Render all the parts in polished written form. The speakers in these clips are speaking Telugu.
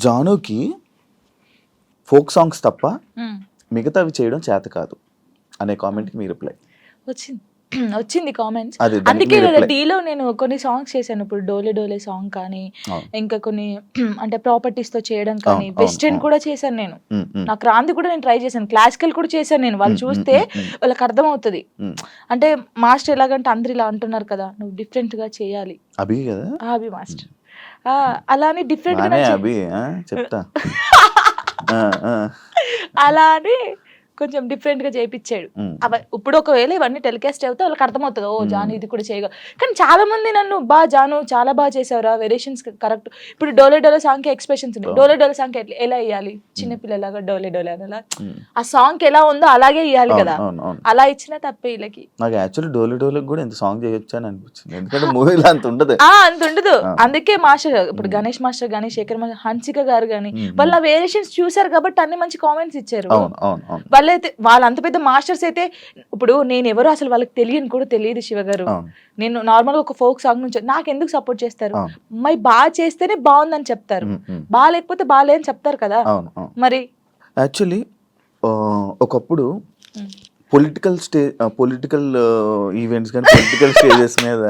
జానుకి ఫోక్ సాంగ్స్ తప్ప ఉమ్, మిగతావి చేయడం చేత కాదు అనే కామెంట్కి మీ రిప్లై. వచ్చింది వచ్చింది కామెంట్స్. అది దానికి అందుకే మీ కదా రిప్లై. డీలో నేను కొన్ని సాంగ్స్ చేశాను. ఇప్పుడు డోలే డోలే సాంగ్ కానీ, అవును ఇంకా కొన్ని అంటే ప్రాపర్టీస్ తో చేయడం కానీ, అవును వెస్టర్న్ అవును. కూడా చేశాను నేను. ఉమ్, ఉమ్, నాకు రాంది కూడా నేను ట్రై చేశాను, క్లాసికల్ కూడా చేశాను నేను. వాళ్ళు ఉమ్, ఉమ్, చూస్తే ఉమ్, ఉమ్, వాళ్ళకి అర్థమవుతుంది. ఉమ్. అంటే మాస్టర్ ఎలాగంటే అందరు ఇలా అంటున్నారు కదా, నువ్వు డిఫరెంట్ గా చేయాలి. అభి కదా. అభి మాస్టర్ అలా అని డిఫరెంట్ గా బానే నన్ను అభి చెప్తా. ఆ, ఆ. అలా అని కొంచెం డిఫరెంట్ గా చేయించాడు. ఉమ్, ఇప్పుడు ఒకవేళ ఇవన్నీ టెలికాస్ట్ అవుతే వాళ్ళకి అర్థమవుతుంది, ఓ జాను ఉమ్. ఇది కూడా చేయగల. కానీ చాలా మంది నన్ను జాను చాలా బాగా చేసావురా, వేరియేషన్స్ కరెక్ట్. ఇప్పుడు డోలే డోలే సాంగ్ కి ఎక్స్ప్రెషన్స్ ఉన్నాయి. డోలే డోలే సాంగ్ ఎలా వేయాలి, చిన్నపిల్లలాగా డోలే డోలే అని ఉమ్. ఆ సాంగ్ కి ఎలా ఉందో అలాగే ఇవ్వాలి అవును కదా. అవును అవును. అలా ఇచ్చిన తప్పే వీళ్ళకి. నాకు యాక్చువల్లీ డోలి డోలకు కూడా ఇంత సాంగ్ చేయొచ్చు అని అనిపించింది, ఎందుకంటే మూవీలో అంత ఉండదు. అంత ఉండదు. ఆ. అందుకే మాస్టర్ ఇప్పుడు ఉమ్, గణేష్ మాస్టర్ గానీ, శేఖర్ మాస్టర్, హన్సిక గారు గానీ, ఉమ్, వాళ్ళ ఉమ్. వేరియేషన్స్ చూసారు కాబట్టి అన్ని మంచి కామెంట్స్ ఇచ్చారు. అవును అవును అవును వాళ్ళైతే వాళ్ళ అంత పెద్ద మాస్టర్స్ అయితే, ఇప్పుడు నేను ఎవరు అసలు వాళ్ళకి తెలియని కూడా తెలియదు శివ గారు. అవును నేను నార్మల్ ఒక ఫోక్ సాంగ్ నుంచి నాకు ఎందుకు సపోర్ట్ చేస్తారు? అవును. అమ్మాయి బాగా చేస్తేనే బాగుందని చెప్తారు, ఉమ్, ఉమ్. బాగా లేకపోతే బాగాలే అని చెప్తారు కదా. అవును అవును. మరి యాక్చువల్లీ ఒకప్పుడు ఉమ్. పొలిటికల్ ఈవెంట్స్ కానీ పొలిటికల్ స్టేజెస్ మీద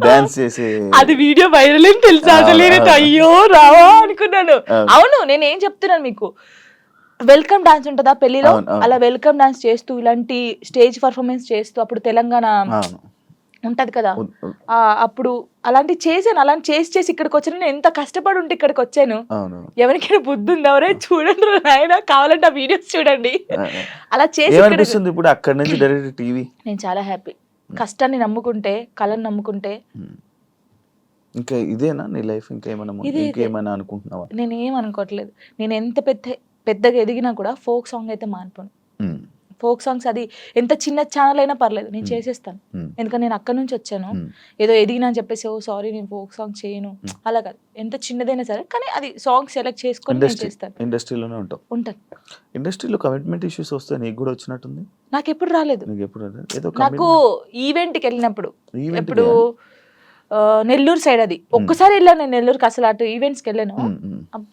డాన్స్ చేసే. అది వీడియో వైరల్ అని తెలుసా? అసలు అవును, నేను అవును, అయ్యో రావా అనుకున్నాను. అవును, అవును, నేను ఏం చెప్తున్నాను మీకు, వెల్కమ్ డాన్స్ ఉంటుందా పెళ్లిలో, అవును, అవును, అలా వెల్కమ్ డాన్స్ చేస్తూ ఇలాంటి స్టేజ్ పర్ఫార్మెన్స్ చేస్తూ, అప్పుడు తెలంగాణ అవును. ఉంటది కదా, ఉ- ఉ- అప్పుడు అలాంటి చేశాను. అలాంటి చేసి చేసి ఇక్కడికి వచ్చాను. నేను ఎంత కష్టపడి ఉంటే ఇక్కడికి వచ్చాను. అవును. ఎవరికైనా బుద్ధి ఉందా? ఎవరే చూడండి నాయన, కావాలంటే ఆ వీడియోస్ చూడండి. ఆ, అలా చేసి ఇక్కడ ఏమనిపిస్తుంది ఇప్పుడు అక్కడి నుంచి డైరెక్ట్ టీవీ? నేను చాలా హ్యాపీ. కష్టాన్ని నమ్ముకుంటే, కళను నమ్ముకుంటే ఇంకా ఇదేనా నీ లైఫ్? ఇంకేమైనా ఇదే ఇదే. ఇంకేమైనా అనుకుంటున్నావా? నేను ఏం అనుకోవట్లేదు. నేను ఎంత పెద్దగా ఎదిగినా కూడా ఫోక్ సాంగ్ అయితే మానుకోను. ఉమ్, ఫోక్ సాంగ్స్ అది ఎంత చిన్న ఛానల్ అయినా పర్లేదు, నేను చేసేస్తాను. ఉమ్, ఎందుకంటే నేను అక్కడి నుంచి వచ్చాను. ఉమ్, ఏదో ఎదిగినా అని చెప్పేసి ఓ సారీ నేను ఫోక్ సాంగ్ చేయను అలా కాదు. ఎంత చిన్నదైనా సరే, కానీ అది సాంగ్ సెలెక్ట్ చేసుకొని నేను చేస్తాను. ఇండస్ట్రీలోనే ఉంటావు. ఉంటాను. ఇండస్ట్రీలో కమిట్మెంట్ ఇష్యూస్ వస్తే నీకు కూడా వచ్చినట్టుంది. నాకు ఎప్పుడు రాలేదు. నీకు ఎప్పుడు ఏదో నాకు ఈవెంట్కి వెళ్ళినప్పుడు, ఈవెంట్ ఎప్పుడు నెల్లూరు సైడ్, అది ఒక్కసారి వెళ్ళాను నేను నెల్లూరుకి. అసలు అటు ఈవెంట్స్కి వెళ్ళాను.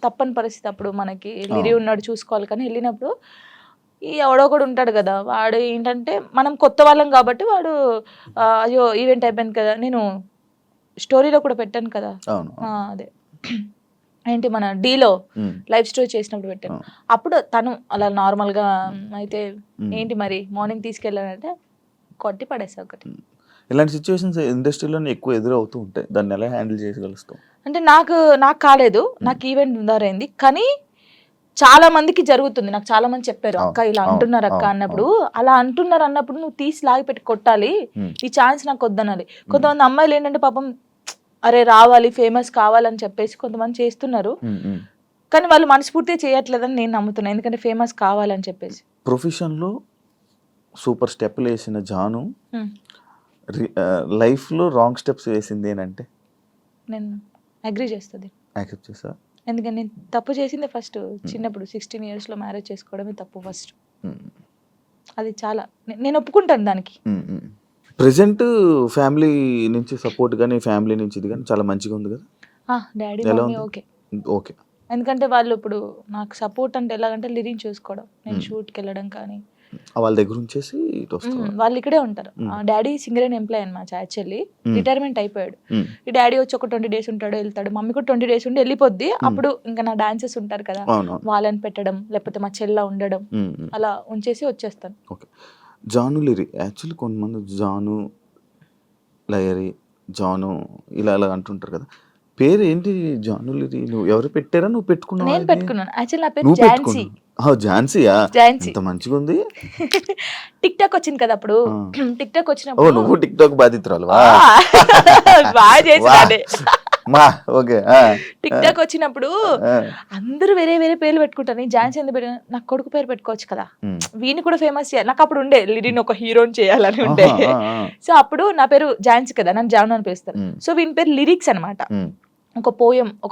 తప్పని పరిస్థితి అప్పుడు, మనకి లిరి ఉన్నాడు చూసుకోవాలి. కానీ వెళ్ళినప్పుడు ఈ ఎవడో కూడా ఉంటాడు కదా, వాడు ఏంటంటే మనం కొత్త వాళ్ళం కాబట్టి వాడు అయ్యో ఈవెంట్ అయిపోయింది కదా, నేను స్టోరీలో కూడా పెట్టాను కదా. అవును అదే ఏంటి మన డీలో లైవ్ స్టోరీ చేసినప్పుడు పెట్టాను. అప్పుడు తను అలా నార్మల్గా అయితే ఏంటి మరి మార్నింగ్ తీసుకెళ్ళానంటే కొట్టి పడేసా ఒకటి. ఇలాంటి సిచ్యువేషన్స్ ఇండస్ట్రీలోనే ఎక్కువ ఎదురవుతూ ఉంటాయి. దాన్ని ఎలా హ్యాండిల్ చేయగలుగుతాం? అంటే నాకు కాలేదు, నాకు ఈవెంట్ ఉందారైంది. కానీ చాలా మందికి జరుగుతుంది. నాకు చాలా మంది చెప్పారు, అక్క ఇలా అంటున్నారు అక్క అన్నప్పుడు, అలా అంటున్నారు అన్నప్పుడు నువ్వు తీసి లాగి పెట్టి కొట్టాలి, ఈ ఛాన్స్ నాకు వద్దనాలి. కొంతమంది అమ్మాయిలు ఏంటంటే పాపం అరే రావాలి, ఫేమస్ కావాలని చెప్పేసి కొంతమంది చేస్తున్నారు. కానీ వాళ్ళు మనస్ఫూర్తిగా చేయట్లేదని నేను నమ్ముతున్నాను, ఎందుకంటే ఫేమస్ కావాలని చెప్పేసి. ప్రొఫెషన్లో సూపర్ స్టెప్లు వేసిన జాను లైఫ్లో రాంగ్ స్టెప్స్ వేసింది ఏంటంటే నేను అగ్రీ చేస్తుంది. యాక్సెప్ట్ చేసా. ఎందుకంటే నేను తప్పు చేసిందే ఫస్ట్. చిన్నప్పుడు 16 yearsలో మ్యారేజ్ చేసుకోవడమే తప్పు ఫస్ట్. అది చాలా నేను ఒప్పుకుంటాను దానికి. ప్రెసెంట్ ఫ్యామిలీ నుంచి సపోర్ట్ కానీ ఫ్యామిలీ నుంచి ఇది కానీ చాలా మంచిగా ఉంది కదా. డాడీ ఎలా మమ్మీ ఉంది? ఓకే. ఓకే. ఎందుకంటే వాళ్ళు ఇప్పుడు నాకు సపోర్ట్ అంటే ఎలాగంటే లిరిక్ చూసుకోవడం, నేను షూట్కి వెళ్ళడం కానీ. వాళ్ళ దగ్గర ఉంచేసి ఇటు వస్తావా? వాళ్ళు ఇక్కడే ఉంటారు. డాడీ సింగరేణి ఎంప్లాయ్ అనమాట, యాక్చువల్లీ రిటైర్మెంట్ అయిపోయాడు. ఈ డాడీ వచ్చి ఒక 20 days ఉంటాడు, వెళ్తాడు. మమ్మీ కూడా 20 days ఉండి వెళ్ళిపోద్ది. అప్పుడు ఇంకా నా డాన్సెస్ ఉంటారు కదా, వాళ్ళని పెట్టడం, లేకపోతే మా చెల్ల ఉండడం, అలా ఉంచేసి వచ్చేస్తాను. ఓకే. జాను లిరి యాక్చువల్లీ కొంతమంది జాను లయరి జాను ఇలా ఇలా అంటుంటారు కదా, పేరు ఏంటి జాను లిరి? నువ్వు ఎవరు పెట్టారా, నువ్వు పెట్టుకున్నావా? నేను పెట్టుకున్నాను. యాక్చువల్లీ నా పేరు ఝాన్సీ. ఝాన్సీయా? ఝాన్సీ. ఇంత మంచిగా ఉంది. టిక్ టాక్ వచ్చింది కదా అప్పుడు. టిక్ టాక్ వచ్చినప్పుడు నువ్వు టిక్ టాక్ బాధితురాలు బాగా చేసాడే. ఓకే. టిక్ టాక్ వచ్చినప్పుడు అందరూ వేరే వేరే పేర్లు పెట్టుకుంటారు. నేను ఝాన్సీ ఎందుకు పెట్టాను? నాకు కొడుకు పేరు పెట్టుకోవచ్చు కదా, వీని కూడా ఫేమస్ చేయాలి. నాకు అప్పుడు ఉండే లిరిన్ ఒక హీరోని చేయాలని ఉండే. సో అప్పుడు నా పేరు ఝాన్సీ కదా, నన్ను జాను అని పిలుస్తారు. సో వీని పేరు లిరిక్స్ అనమాట. ఒక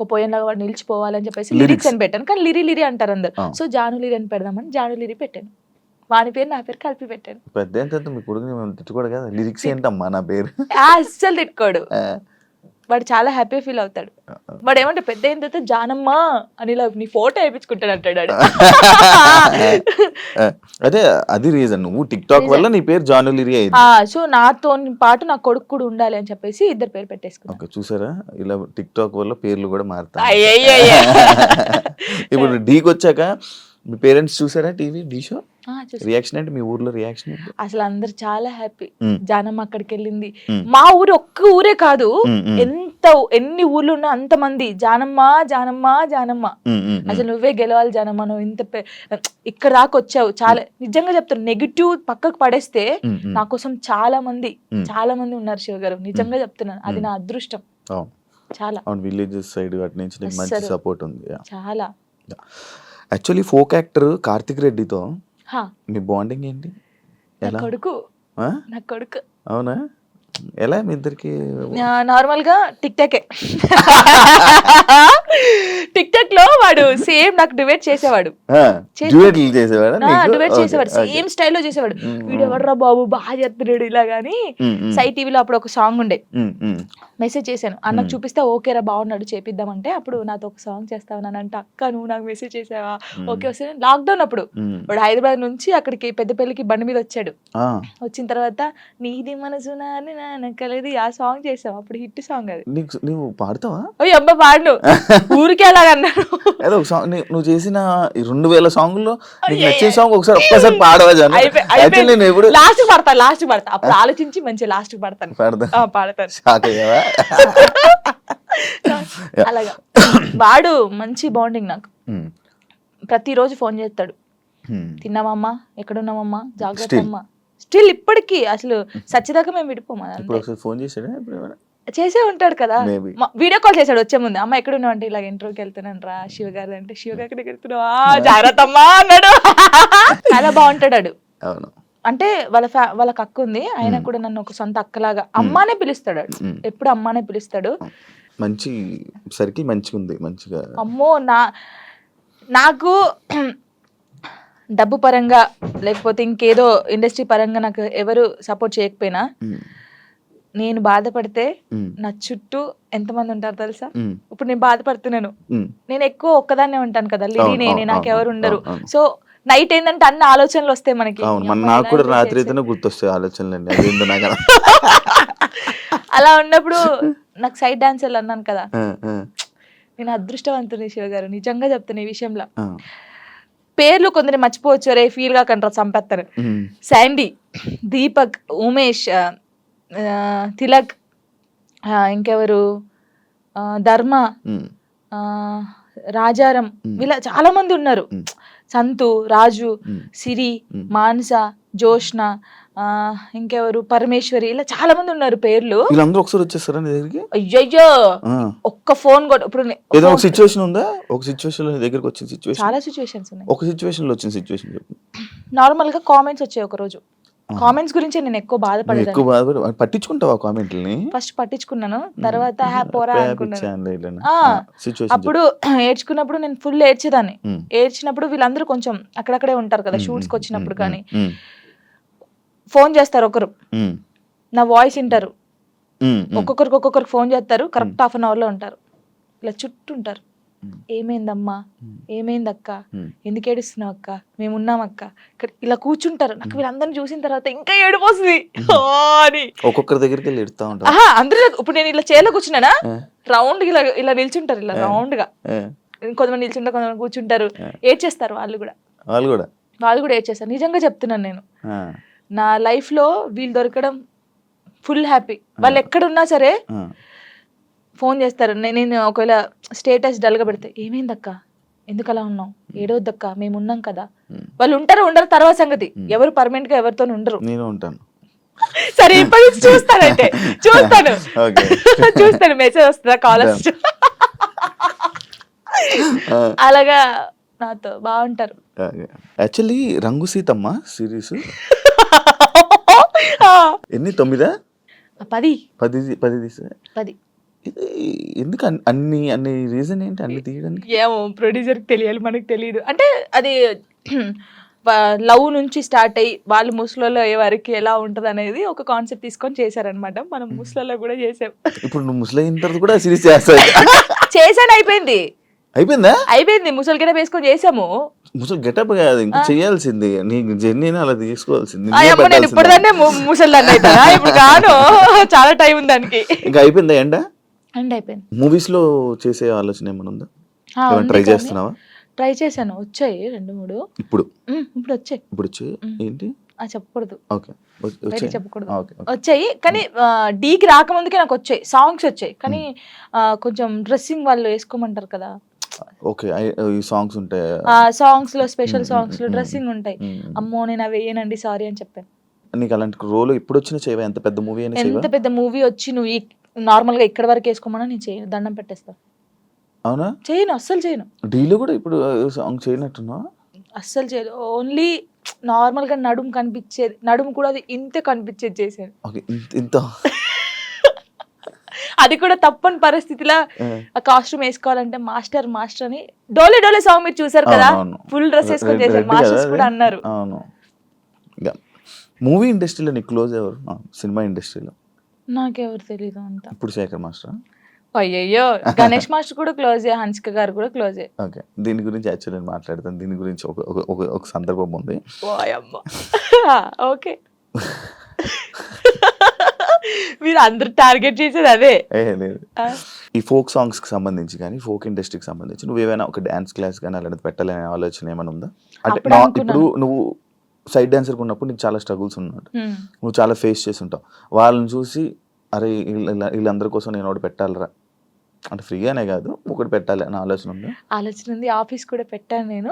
పోయం లాగా వాడు నిలిచిపోవాలని చెప్పేసి లిరిక్స్ అని పెట్టాను. కానీ లిరి అంటారు అందరు. సో జాను లిరి అని పెడదామని జాను లిరి పెట్టాను. వాని పేరు నా పేరు కలిపి పెట్టాను. పెద్ద మీ కొడుకుని మేము తిట్టుకోడు కదా, లిరిక్స్ ఏంటమ్మా నా పేరు అస్సలు తిట్టుకోడు. వాడు చాలా హ్యాపీ ఫీల్ అవుతాడు. వాడు ఏమంటే పెద్ద అయిన తర్వాత జానమ్మ అని ఇలా నీ ఫోటో వేయించుకుంటాడు అంటాడు వాడు. అదే అది రీజన్, నువ్వు టిక్ టాక్ వల్ల నీ పేరు జానులిరి అయింది. సో నాతో పాటు నా కొడుకు కూడా ఉండాలి అని చెప్పేసి ఇద్దరు పేరు పెట్టేసుకున్నాను. ఓకే, చూసారా ఇలా టిక్ టాక్ వల్ల పేర్లు కూడా మారుతాయి. అయ్యయ్యయ్య. ఇప్పుడు డీకి వచ్చాక మీ పేరెంట్స్ చూసారా టీవీ డీ షో? చూసా. రియాక్షన్ ఏంటి, మీ ఊర్లో రియాక్షన్ ఏంటి? అసలు అందరు చాలా హ్యాపీ. మ్మ్. జానమ్మ అక్కడికి వెళ్ళింది. మ్మ్. మా ఊరు ఒక్క ఊరే కాదు, మ్మ్. ఎన్ని ఊర్లు ఉన్నా అంత మంది జానమ్మ జానమ్మ జానమ్మ. అసలు నువ్వే గెలవాలి జానమ్మ, నువ్వు ఇక్కడ దాకా వచ్చావు. చాలా నిజంగా చెప్తాను, నెగిటివ్ పక్కకు పడేస్తే నా కోసం చాలా మంది ఉన్నారు శివ గారు. నిజంగా చెప్తున్నాను, అది నా అదృష్టం. చాలా విలేజెస్ సైడ్ అటు నుంచి నీకు మంచి అస్సలు. సపోర్ట్ ఉంది. చాలా. యాక్చువల్లీ ఫోక్ యాక్టర్ కార్తిక్ రెడ్డితో హా, మీ బాండింగ్ ఏంటి? నా ఎలా? కొడుకు ఆ? నా కొడుకు అవునా? ఎలా మీ ఇద్దరికి? నార్మల్ గా టిక్ టాక్ టిక్ టాక్ లో వాడు సేమ్ నాకు డిబేట్ చేసేవాడు. డ్యూయెట్లు చేసేవాడా నీకు? డిబేట్ చేసేవాడు, Okay, okay. సేమ్ స్టైల్లో చేసేవాడు. మ్మ్. వీడు ఎవర్రా బాబు బాగా చేస్తున్నాడు ఇలా గానీ. సై టీవీలో అప్పుడు ఒక సాంగ్ ఉండే, మెసేజ్ చేశాను అన్నకు చూపిస్తే ఓకేరా బాగున్నాడు చేపిద్దామంటే, అప్పుడు నాతో ఒక సాంగ్ చేస్తావనంటే అక్క నువ్వు నాకు మెసేజ్ చేసావా? ఓకే వస్తే లాక్డౌన్ అప్పుడు వాడు హైదరాబాద్ నుంచి అక్కడికి పెద్దపల్లికి బండి మీద వచ్చాడు. వచ్చిన తర్వాత నీది మనసు నాని నానకలేదు ఆ సాంగ్ చేసావు, అప్పుడు హిట్ సాంగ్ అది. నువ్వు పాడతావా? ఓ అబ్బా పాడు ఊరికే అలాగన్నాను. ఏదో ఒక సాంగ్ నువ్వు చేసిన 2000 సాంగ్లో నీకు నచ్చిన సాంగ్ ఒక్కసారి పాడవా జాను? Actually నేను ఎప్పుడు లాస్ట్ పడతా అప్పుడు ఆలోచించి మంచి లాస్ట్ పడతాను. పాడతాను. షాక్ అయ్యావా? అలాగా వాడు మంచి బాండింగ్ నాకు. ప్రతిరోజు ఫోన్ చేస్తాడు, తిన్నామమ్మా ఎక్కడున్నామమ్మా జాగ్రత్త అమ్మా. స్టిల్ ఇప్పటికీ అసలు సచ్చిదాకా మేము విడిపోమా. ఇప్పుడు ఒకసారి ఫోన్ చేసాడా? ఇప్పుడు ఏమైనా చేసే ఉంటాడు కదా, Maybe. వీడియో కాల్ చేశాడు వచ్చే ముందు. అమ్మ ఎక్కడున్నావు అంటే ఇలాగ ఇంటర్వ్యూకి వెళ్తున్నాను రా శివ గారు అంటే, శివ గారికి వెళ్తున్నావా జాగ్రత్త అమ్మా అన్నాడు. చాలా బాగుంటాడు వాడు. అవును. అంటే వాళ్ళకి అక్క ఉంది, ఆయన కూడా నన్ను ఒక సొంత అక్కలాగా అమ్మానే పిలుస్తాడు వాడు. ఎప్పుడు అమ్మానే పిలుస్తాడు. మంచి సర్కిల్ మంచిగా ఉంది, మంచిగా. అమ్మో నాకు డబ్బు పరంగా లేకపోతే ఇంకేదో ఇండస్ట్రీ పరంగా నాకు ఎవరు సపోర్ట్ చేయకపోయినా, నేను బాధపడితే నా చుట్టూ ఎంతమంది ఉంటారు తెలుసా? ఇప్పుడు నేను బాధపడుతున్నాను, నేను ఎక్కువ ఒక్కదాన్నే ఉంటాను కదా, లిడి నేనే, నాకెవరు ఉండరు. సో నైట్ ఏంటంటే అన్ని ఆలోచనలు వస్తాయి మనకి. నాకు కూడా రాత్రి అయితేనే గుర్తొస్తాయి ఆలోచనలు. అదేందో నాకు అలా ఉన్నప్పుడు నాకు సైడ్ డాన్సర్లు అన్నాను కదా, నేను అదృష్టవంతుని శివ గారు, నిజంగా చెప్తాను ఈ విషయంలో. పేర్లు కొందరు మర్చిపోవచ్చు, రే ఫీల్ గా కంటారు చంపేస్తారు. శాండీ, దీపక్, ఉమేష్, తిలక్, ఇంకెవరు, ధర్మ, రాజారం, వీళ్ళ చాలా మంది ఉన్నారు. సంతు, రాజు, సిరి, మానస, జోష్న, ఇంకెవరు, పరమేశ్వరి, ఇలా చాలా మంది ఉన్నారు పేర్లు. వీళ్ళందరూ ఒకసారి వచ్చేస్తారా నీ దగ్గరికి? అయ్యయ్యో ఒక్క ఫోన్ కూడా. ఇప్పుడు ఏదో ఒక సిచ్యువేషన్ ఉందా? ఒక సిచ్యువేషన్ లో దగ్గరికి వచ్చిన సిచ్యువేషన్? చాలా సిచ్యువేషన్స్ ఉన్నాయి. ఒక సిచ్యువేషన్ లో వచ్చిన సిచ్యువేషన్ చెప్పు. నార్మల్ గా కామెంట్స్ వచ్చాయి ఒక రోజు. కామెంట్స్ గురించి నేను ఎక్కువ బాధపడేదాన్ని. పట్టించుకుంటావా కామెంట్లని? ఫస్ట్ పట్టించుకున్నాను, తర్వాత పోరా అనుకున్నాను. అప్పుడు ఏడ్చుకున్నప్పుడు నేను ఫుల్ ఏడ్చేదాన్ని. ఏడ్చినప్పుడు వీళ్ళందరూ కొంచెం అక్కడక్కడే ఉంటారు కదా షూట్స్ కి వచ్చినప్పుడు, కానీ ఫోన్ చేస్తారు ఒకరు, నా వాయిస్ వింటారు, ఒక్కొక్కరికి ఫోన్ చేస్తారు, కరెక్ట్ హాఫ్ అన్ అవర్ లో ఉంటారు, ఇలా చుట్టూ ఉంటారు. ఏమైందమ్మా, ఏమైందక్క, ఎందుకు ఏడుస్తున్నావు అక్క, మేము ఉన్నాం అక్క, ఇక్కడ ఇలా కూర్చుంటారు. నాకు వీళ్ళందరినీ చూసిన తర్వాత ఇంకా ఏడిపోతుంది అని ఒక్కొక్కరి దగ్గరికి వెళ్ళి ఎడుతా ఉంటారు. అందరూ ఇప్పుడు నేను ఇలా చైర్లో కూర్చున్నానా, రౌండ్ ఇలా ఇలా నిల్చుంటారు, ఇలా రౌండ్ గా కొంతమంది నిల్చుంటారు, కొంతమంది కూర్చుంటారు, ఏడ్చేస్తారు. వాళ్ళు కూడా ఏడ్చేస్తారు. నిజంగా చెప్తున్నాను, నేను నా లైఫ్ లో వీళ్ళు దొరకడం ఫుల్ హ్యాపీ. వాళ్ళు ఎక్కడున్నా సరే ఫోన్ చేస్తారు. నేను ఒకవేళ స్టేటస్ డల్ గా పెడితే, ఏమైందక్క, ఎందుకు అలా ఉన్నావు, ఏడవద్దక్క, మేము ఉన్నాం కదా. వాళ్ళు ఉండరు తర్వాత సంగతి. ఎవరు పర్మనెంట్ గా ఎవరితో ఉండరు. నేను ఉంటాను. సరే ఇప్పటి నుంచి చూస్తాను మెసేజ్ వస్తుందా, కాల్ వస్తుందా. అలాగా నాతో బాగుంటారు. యాక్చువల్లీ రంగు సీతమ్మ సిరీస్ ఎన్ని 9? 10 ఎందుకు అన్ని రీజన్ ఏంటి అన్ని తీయడానికి? ఏమో ప్రొడ్యూసర్ కి తెలియాలి, మనకు తెలియదు. అంటే అది లవ్ నుంచి స్టార్ట్ అయ్యి వాళ్ళు ముసలోళ్ళు అయ్యే వరకు ఎలా ఉంటది అనేది ఒక కాన్సెప్ట్ తీసుకొని చేశారనమాట. మనం ముసలోళ్ళలో కూడా చేసాం. ఇప్పుడు నువ్వు ముసలి అయిన తర్వాత కూడా సిరీస్ చేస్తావు? చేశాను, అయిపోయింది. అయిపోయిందా? అయిపోయింది, ముసలి గెటప్ వేసుకొని చేసాము. ముసలి గెటప్ కాదు, ఇంకా చేయాల్సింది నీ జర్నీని అలా తీసుకోవాల్సింది. నేను ఇప్పుడు దాన్నే ముసలి అవుతానా? ఇప్పుడు కాను, చాలా టైం ఉంది దానికి. ఇంకా అయిపోయిందా? ఎండ్ అయిపోయింది. మూవీస్ లో చేసే ఆలోచన ఏమైనా ఉందా? ట్రై చేస్తున్నావా? ట్రై చేశాను, వచ్చాయి 2-3. ఇప్పుడు వచ్చాయి ఏంటి చెప్పకూడదు, చెప్పకూడదు. ఓకే. వచ్చాయి కానీ డీకి రాకముందుకే నాకు వచ్చాయి, సాంగ్స్ వచ్చాయి. కానీ కొంచెం డ్రెస్సింగ్ వాళ్ళు వేసుకోమంటారు కదా, ఓకే, ఈ సాంగ్స్ ఉంటాయి, సాంగ్స్ లో స్పెషల్ సాంగ్స్ లో డ్రెస్సింగ్ ఉంటాయి. అమ్మో నేను అవి వేయనండి, సారీ అని చెప్పాను. నీకు అలాంటి రోల్ ఇప్పుడు వచ్చిన చేయవా? ఎంత పెద్ద మూవీ అయినా ఎంత పెద్ద మూవీ వచ్చి నువ్వు నార్మల్ గా ఇక్కడ వరకు వేసుకోమన్నా నేను చేయను, దండం పెట్టేస్తా. అవునా? చేయను, అస్సలు చేయను. డీలో కూడా ఇప్పుడు సాంగ్ చేయనట్టున్నా? అస్సలు చేయదు. ఓన్లీ నార్మల్ గా నడుము కనిపించేది, నడుము కూడా అది ఇంతే కనిపించేది చేశాను. ఇంత అది కూడా తప్పని పరిస్థితిలో ఆ కాస్ట్యూమ్ వేసుకోవాలంటే మాస్టర్ అని డోలే డోలే సాంగ్ మీరు చూసారు కదా, ఫుల్ డ్రెస్ వేసుకొని చేశారు, మాస్టర్స్ కూడా అన్నారు. అవును. మూవీ ఇండస్ట్రీలో నీకు క్లోజ్ ఎవరు? సినిమా ఇండస్ట్రీలో నాకెవరు తెలీదు అంత. ఇప్పుడు శేఖర్ మాస్టర్? అయ్యయ్యో, గణేష్ మాస్టర్ కూడా క్లోజే, హన్సిక గారు కూడా క్లోజే. ఓకే, దీని గురించి యాక్చువల్లీ నేను మాట్లాడతాను. దీని గురించి ఒక సందర్భం ఉంది. ఓకే, మీరు అందరు టార్గెట్ చేసేది అదే. లేదు, ఈ ఫోక్ సాంగ్స్ కి సంబంధించి కానీ ఫోక్ ఇండస్ట్రీకి సంబంధించి నువ్వు ఏమైనా ఒక డాన్స్ క్లాస్ కానీ అలాంటిది పెట్టాలనే ఆలోచన ఏమైనా ఉందా? అంటే ఇప్పుడు నువ్వు సైడ్ డాన్సర్ ఉన్నప్పుడు నీకు చాలా స్ట్రగుల్స్ ఉన్నాడు, నువ్వు చాలా ఫేస్ చేసి ఉంటావు. వాళ్ళని చూసి అరే వీళ్ళందరి కోసం నేను ఒకటి పెట్టాలరా, అంటే ఫ్రీగానే కాదు ఒకటి పెట్టాలి అని ఆలోచన ఉంది? ఆలోచన ఉంది. ఆఫీస్ కూడా పెట్టాను, నేను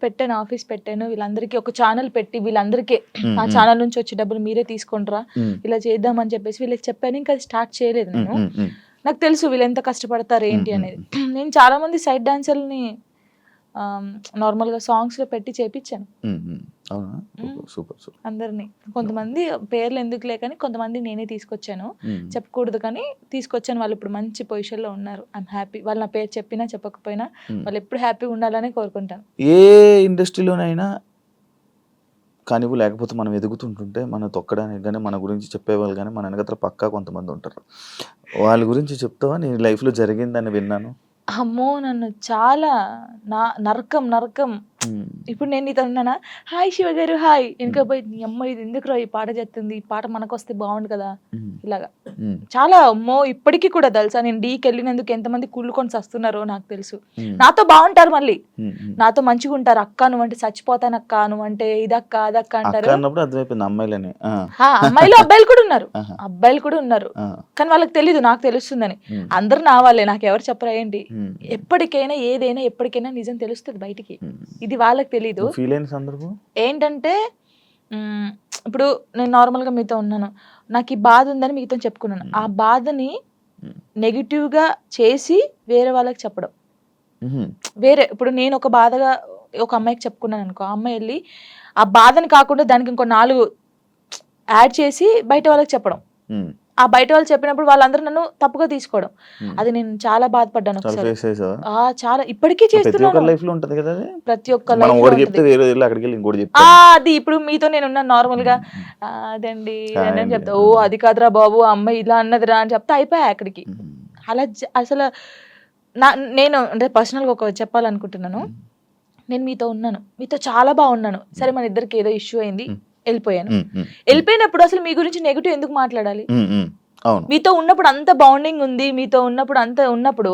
పెట్టాను, ఆఫీస్ పెట్టాను. వీళ్ళందరికీ ఒక ఛానల్ పెట్టి వీళ్ళందరికీ ఆ ఛానల్ నుంచి వచ్చే డబ్బులు మీరే తీసుకుంటారా, ఇలా చేద్దామని చెప్పేసి వీళ్ళకి చెప్పాను. ఇంకా అది స్టార్ట్ చేయలేదు నేను. నాకు తెలుసు వీళ్ళు ఎంత కష్టపడతారు ఏంటి అనేది. నేను చాలా మంది సైడ్ డాన్సర్ని నార్మల్ గా సాంగ్స్ లో పెట్టి చేపించాను అందరినీ. కొంతమంది పేర్లు ఎందుకులే కానీ కొంతమంది నేనే తీసుకొచ్చాను, చెప్పకూడదు కానీ తీసుకొచ్చాను. వాళ్ళు ఇప్పుడు మంచి పొజిషన్ లో ఉన్నారు. I'm happy. వాళ్ళు నా పేరు చెప్పినా చెప్పకపోయినా వాళ్ళు ఎప్పుడు హ్యాపీగా ఉండాలనే కోరుకుంటాను. ఏ ఇండస్ట్రీలోనైనా కానీ లేకపోతే మనం ఎదుగుతుంటుంటే మనం తొక్కడానికి కానీ మన గురించి చెప్పేవాళ్ళు కానీ మన వెనకత్ర పక్కా కొంతమంది ఉంటారు. వాళ్ళ గురించి చెప్తావా? నీ లైఫ్లో జరిగిందని విన్నాను. అమ్మో, నన్ను చాలా నరకం. ఇప్పుడు నేను నీతో ఉన్నానా, హాయ్ శివ గారు హాయ్, ఇంకా పోయి నీ అమ్మ ఇది ఎందుకు ఈ పాట చేస్తుంది, ఈ పాట మనకు వస్తే బాగుండు కదా, ఇలాగా చాలా. అమ్మో ఇప్పటికీ కూడా తెలుసా, నేను డీకి వెళ్ళినందుకు ఎంతమంది కుళ్ళుకొని వస్తున్నారో నాకు తెలుసు. నాతో బాగుంటారు, మళ్ళీ నాతో మంచిగా ఉంటారు. అక్క నువ్వంటే చచ్చిపోతాను, అక్క నువ్వంటే ఇదక్క అదక్క అంటారు. అమ్మాయిలు అబ్బాయిలు కూడా ఉన్నారు, కానీ వాళ్ళకి తెలీదు, నాకు తెలుస్తుందని. అందరు నా వాళ్ళే, నాకు ఎవరు చెప్పరా ఏంటి. ఎప్పటికైనా ఏదైనా ఎప్పటికైనా నిజం తెలుస్తుంది బయటికి, ఇది వాళ్ళకి తెలీదు. ఏంటంటే ఇప్పుడు నేను నార్మల్ గా మీతో ఉన్నాను, నాకు ఈ బాధ ఉందని మీతో చెప్పుకున్నాను. ఆ బాధని నెగిటివ్ గా చేసి వేరే వాళ్ళకి చెప్పడం వేరే. ఇప్పుడు నేను ఒక బాధగా ఒక అమ్మాయికి చెప్పుకున్నాను అనుకో, ఆ అమ్మాయి వెళ్ళి ఆ బాధని కాకుండా దానికి ఇంకో 4 యాడ్ చేసి బయట వాళ్ళకి చెప్పడం. ఆ బయట వాళ్ళు చెప్పినప్పుడు వాళ్ళందరూ నన్ను తప్పుగా తీసుకోవడం, అది నేను చాలా బాధపడ్డాను. చాలా ఇప్పటికీ చేస్తున్నాను, ప్రతి ఒక్క అది. ఇప్పుడు మీతో నేను ఉన్నాను నార్మల్ గా, అదండి అని చెప్తా, ఓ అది కాదురా బాబు అమ్మాయి ఇలా అన్నదిరా అని చెప్తా, అయిపోయా అక్కడికి. అలా అసలు నేను అంటే పర్సనల్గా ఒక చెప్పాలనుకుంటున్నాను. నేను మీతో ఉన్నాను, మీతో చాలా బాగున్నాను, సరే మన ఇద్దరికి ఏదో ఇష్యూ అయింది, వెళ్ళిపోయాను. వెళ్ళిపోయినప్పుడు అసలు మీ గురించి నెగిటివ్ ఎందుకు మాట్లాడాలి? మీతో ఉన్నప్పుడు అంత బాండింగ్ ఉంది, మీతో ఉన్నప్పుడు అంత ఉన్నప్పుడు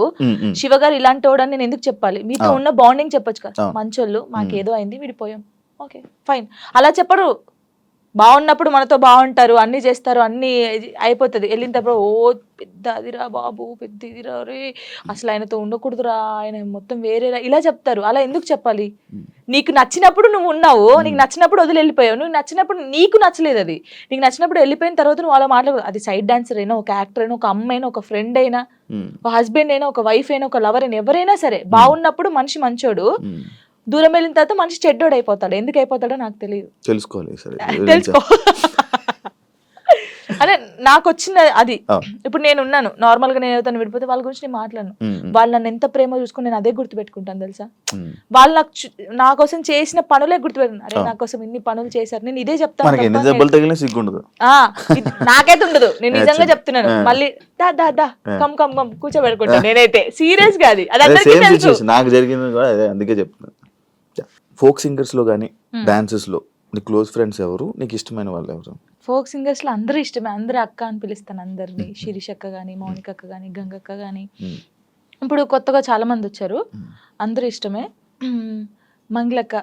శివ గారు ఇలాంటి వాడని నేను ఎందుకు చెప్పాలి? మీతో ఉన్న బాండింగ్ చెప్పొచ్చు కదా. మంచోళ్ళు, మాకేదో అయింది విడిపోయాం, ఓకే ఫైన్. అలా చెప్పరు. బాగున్నప్పుడు మనతో బాగుంటారు, అన్ని చేస్తారు, అన్ని అయిపోతుంది. వెళ్ళినప్పుడు ఓ పెద్ద అదిరా బాబు, పెద్ద ఇదిరా రే, అసలు ఆయనతో ఉండకూడదురా, ఆయన మొత్తం వేరేరా, ఇలా చెప్తారు. అలా ఎందుకు చెప్పాలి? నీకు నచ్చినప్పుడు నువ్వు ఉన్నావు, నీకు నచ్చినప్పుడు వదిలి వెళ్ళిపోయావు. నువ్వు నచ్చినప్పుడు నీకు నచ్చలేదు, అది నీకు నచ్చినప్పుడు వెళ్ళిపోయిన తర్వాత నువ్వు అలా మాట్లాడదు. అది సైడ్ డాన్సర్ అయినా, ఒక యాక్టర్ అయినా, ఒక అమ్మాయి అయినా, ఒక ఫ్రెండ్ అయినా, ఒక హస్బెండ్ అయినా, ఒక వైఫ్ అయినా, ఒక లవర్ అయినా, ఎవరైనా సరే బాగున్నప్పుడు మనిషి మంచోడు, దూరం వెళ్ళిన తర్వాత మనిషి చెడ్డోడు అయిపోతాడు. ఎందుకు అయిపోతాడో నాకు తెలియదు, తెలుసుకోవాలి. తెలుసుకో. అంటే నాకు వచ్చిన అది ఆ. ఇప్పుడు నేను ఉన్నాను నార్మల్ గా నేను ఎవరితో విడిపోతే వాళ్ళ గురించి నేను మాట్లాడను. వాళ్ళు నన్ను ఎంత ప్రేమ చూసుకుని నేను అదే గుర్తు పెట్టుకుంటాను తెలుసా. వాళ్ళు నాకు నా కోసం చేసిన పనులే గుర్తుపెట్టుకున్నాను. అరే నా కోసం ఇన్ని పనులు చేశారు, నేను ఇదే చెప్తాను. నాకైతే ఉండదు, నేను నిజంగా చెప్తున్నాను. మళ్ళీ దా దా దా కమ్ కమ్ కమ్ కూర్చోబెట్టుకుంటాను నేనైతే, సీరియస్ గా అది అందరికీ తెలుసు. నాకు జరిగింది కూడా అదే, అందుకే చెప్తున్నాను. ఫోక్ సింగర్స్ లో కానీ డాన్సెస్ లో నీ క్లోజ్ ఫ్రెండ్స్ ఎవరు, నీకు ఇష్టమైన వాళ్ళు ఎవరు? ఫోక్ సింగర్స్ లో అందరూ ఇష్టమే, అందరూ అక్క అని పిలుస్తాను అందరినీ. శిరీష్ అక్క గానీ, మౌనిక అక్క గానీ, గంగక్క గానీ, ఇప్పుడు కొత్తగా చాలా మంది వచ్చారు, అందరూ ఇష్టమే. మంగళక్క,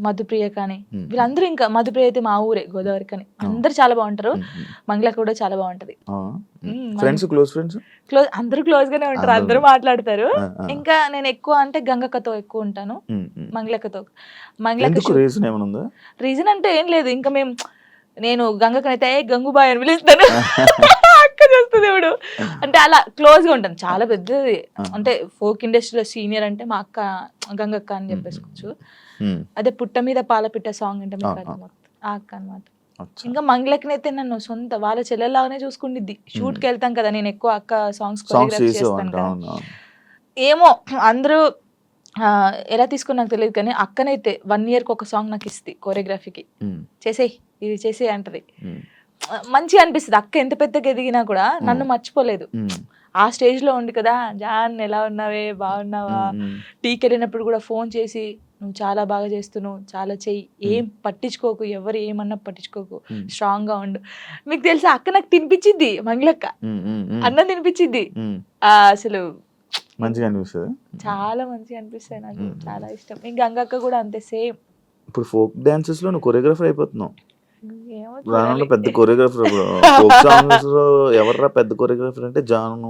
మధుప్రియ కానీ వీళ్ళందరూ, ఇంకా మధుప్రియ అయితే మా ఊరే గోదావరి కానీ, అందరు చాలా బాగుంటారు. మంగళక్క కూడా చాలా బాగుంటది. ఫ్రెండ్స్, క్లోజ్ ఫ్రెండ్స్ క్లోజ్, అందరూ క్లోజ్ గానే ఉంటారు, అందరూ మాట్లాడతారు. ఇంకా నేను ఎక్కువ అంటే గంగక్కతో ఎక్కువ ఉంటాను, మంగళక్కతో. మంగళక్క రీజన్ అంటే ఏం లేదు, ఇంకా నేను గంగక్కనైతే గంగుబాయ్ అని పిలుస్తాను, అక్క చేస్తుంది ఇప్పుడు. అంటే అలా క్లోజ్ గా ఉంటాను, చాలా పెద్దది. అంటే ఫోక్ ఇండస్ట్రీలో సీనియర్ అంటే మా అక్క గంగక్క అని చెప్పేసుకోవచ్చు. అదే పుట్ట మీద పాలపిట్ట సాంగ్ అంటే ఆ అక్క అనమాట. ఇంకా మంగళక్కనైతే నన్ను సొంత వాళ్ళ చెల్లెలాగానే చూసుకుండిద్ది. షూట్ కి వెళ్తాం కదా, నేను ఎక్కువ అక్క సాంగ్స్ కొరియోగ్రాఫ్ చేస్తాను కదా. ఏమో అందరూ ఎలా తీసుకుని నాకు తెలియదు కానీ అక్కనైతే 1 year ఒక సాంగ్ నాకు ఇస్తుంది కొరియోగ్రఫీకి, చేసేయి ఇది చేసేయి అంటది. మంచిగా అనిపిస్తుంది. అక్క ఎంత పెద్దగా ఎదిగినా కూడా నన్ను మర్చిపోలేదు. ఆ స్టేజ్ లో ఉండి కదా, జాన్ ఎలా ఉన్నావే, బాగున్నావా, టీకి వెళ్ళినప్పుడు కూడా ఫోన్ చేసి నువ్వు చాలా బాగా చేస్తున్నావు, చాలా చెయ్యి, ఏం పట్టించుకోకు, ఎవరు ఏమన్నా పట్టించుకోకు, స్ట్రాంగ్ గా ఉండు. మీకు తెలుసా అక్క నాకు తినిపించింది, మంగళక్క అన్నం తినిపించింది. అసలు మంచిగా అనిపిస్తుంది, చాలా మంచిగా అనిపిస్తాయి, నాకు చాలా ఇష్టం. ఇంకా గంగక్క కూడా అంతే సేమ్. ఇప్పుడు ఫోక్ డాన్సెస్ లో నువ్వు కొరియోగ్రాఫర్ అయిపోతున్నావు, రానున్న పెద్ద కొరియోగ్రాఫర్. ఫోక్ సాంగ్స్ లో ఎవర్రా పెద్ద కొరియోగ్రాఫర్ అంటే జాను,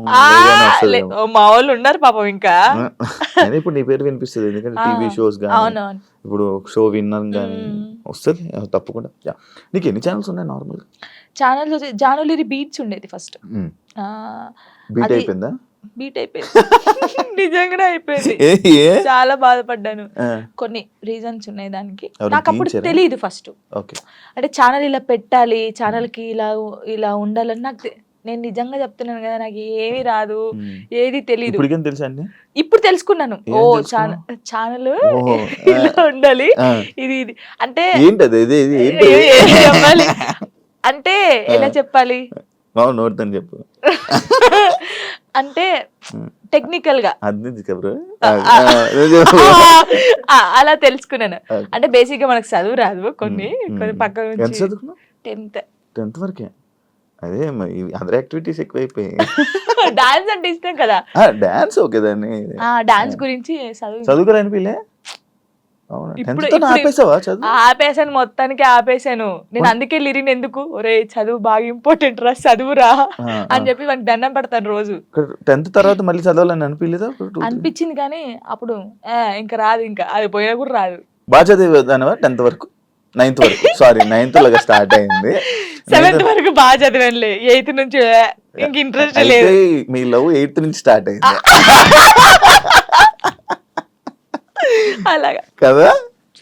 మా వాళ్ళు ఉన్నారు పాపం. ఇంకా ఇప్పుడు నీ పేరు వినిపిస్తుంది, ఎందుకంటే టీవీ షోస్ కానీ, ఇప్పుడు షో విన్నర్ కానీ వస్తుంది తప్పకుండా. నీకు ఎన్ని ఛానల్స్ ఉన్నాయి నార్మల్ ఛానల్స్? జానులిరి బీట్స్ ఉండేది ఫస్ట్, బీట్ అయిపోయిందా? బీట్ అయిపోయింది, నిజంగానే అయిపోయింది. చాలా బాధపడ్డాను, కొన్ని రీజన్స్ ఉన్నాయి దానికి. నాకు అప్పుడు తెలియదు ఫస్ట్, అంటే ఛానల్ ఇలా పెట్టాలి, ఛానల్ కి ఇలా ఇలా ఉండాలని నాకు. నేను నిజంగా చెప్తున్నాను కదా, నాకు ఏమీ రాదు, ఏది తెలియదు. ఇప్పుడు తెలుసుకున్నాను, ఓ ఛానల్ ఇలా ఉండాలి, ఇది ఇది అంటే చెప్పాలి అంటే ఎలా చెప్పాలి, చెప్పు అంటే టెక్నికల్ గా అలా తెలుసుకున్నాను. అంటే బేసిక్ గా మనకు చదువు రాదు, కొన్ని పక్కన నుంచి 10th వరకే. అదే అదర్ యాక్టివిటీస్ ఎక్కువైపోయాయి. డాన్స్ అంటే ఇష్టం కదా, డాన్స్ ఓకే, దాన్ని డాన్స్ గురించి చదువుకోవాలనిపిలే. ఆపేసాను, మొత్తానికి ఆపేసాను నేను. అందుకే లిరిన్ ఎందుకు, ఒరే చదువు బాగా ఇంపార్టెంట్ రా, చదువురా అని చెప్పి వానికి దండం పెడతాను రోజు. 10th తర్వాత మళ్ళీ చదవాలని అనిపించలేదా? అనిపించింది కానీ అప్పుడు ఇంకా రాదు, ఇంకా అది పోయినా కూడా రాదు. బాగా చదివేదానివా 10th వరకు? 9th వరకు, సారీ 9th లాగా స్టార్ట్ అయింది. 7th వరకు బాగా చదివానులే, 8th నుంచి ఇంక ఇంట్రెస్ట్ లేదు. మీ లవ్ 8th నుంచి స్టార్ట్ అయింది అలాగా కదా,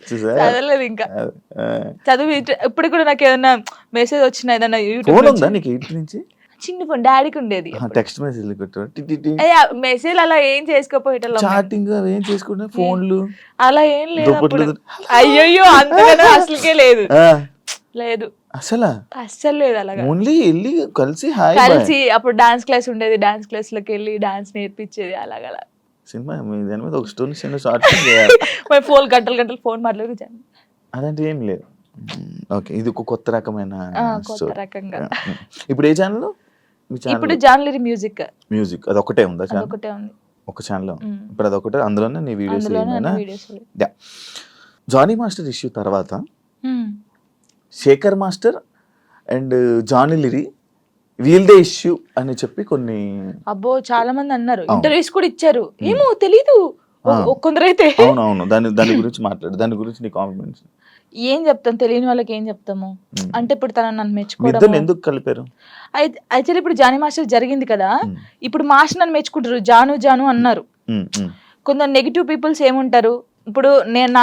చదవలేదు ఇంకా. చదువు ఇప్పుడు కూడా నాకు ఏదైనా మెసేజ్ వచ్చినా, ఏదైనా ఫోన్ ఉందా నీకు 8th నుంచి? చిన్న ఫోన్ డాడీకి ఉండేది, టెక్స్ట్ మెసేజ్ మెసేజ్ అలా ఏం చేసుకోపోయేటం, చాటింగ్ ఏం చేసుకుంటే ఫోన్లు అలా ఏం లేదు. అయ్యో అంతగానో అసలుకే లేదు, లేదు అస్సలు లేదు. అలాగా ఓన్లీ వెళ్ళి కలిసి అప్పుడు డాన్స్ క్లాస్ ఉండేది, డాన్స్ క్లాస్ లోకి వెళ్ళి డాన్స్ నేర్పించేది. అలాగ సినిమా దాని మీద ఒక స్టోరీ షార్ట్ 4 గంటలు ఫోన్ మాట్లాడుతాను, అదంటే ఏం లేదు. ఓకే, ఇది ఒక కొత్త రకమైన రకంగా. ఇప్పుడు ఏ ఛానల్? ఇప్పుడు జాన్లరీ మ్యూజిక్ అది ఒకటే ఉందా ఛానల్? ఒకటే ఉంది, ఒక ఛానల్. ఇప్పుడు అదొకటే, అందులోనే నీ వీడియోస్. జానీ మాస్టర్ ఇష్యూ తర్వాత శేఖర్ మాస్టర్ అండ్ జానీ లిరి వీల్దే ఇష్యూ అని చెప్పి కొన్ని చాలా మంది అన్నారు, ఇంటర్వ్యూస్ కూడా ఇచ్చారు. ఏమో తెలీదు కొందరైతే. అవునవును, దాని గురించి మాట్లాడు, దాని గురించి నీ కాన్ఫిడెన్స్. ఏం చెప్తాం, తెలియని వాళ్ళకి ఏం చెప్తాము. అంటే ఇప్పుడు తన నన్ను మెచ్చుకోవడం ఎందుకు కలిపారు? యాక్చువల్లీ ఇప్పుడు జానీ మాస్టర్ జరిగింది కదా, ఇప్పుడు మాస్టర్ నన్ను మెచ్చుకుంటారు, జాను జాను అన్నారు. కొందరు నెగిటివ్ పీపుల్స్ ఏముంటారు, ఇప్పుడు నేను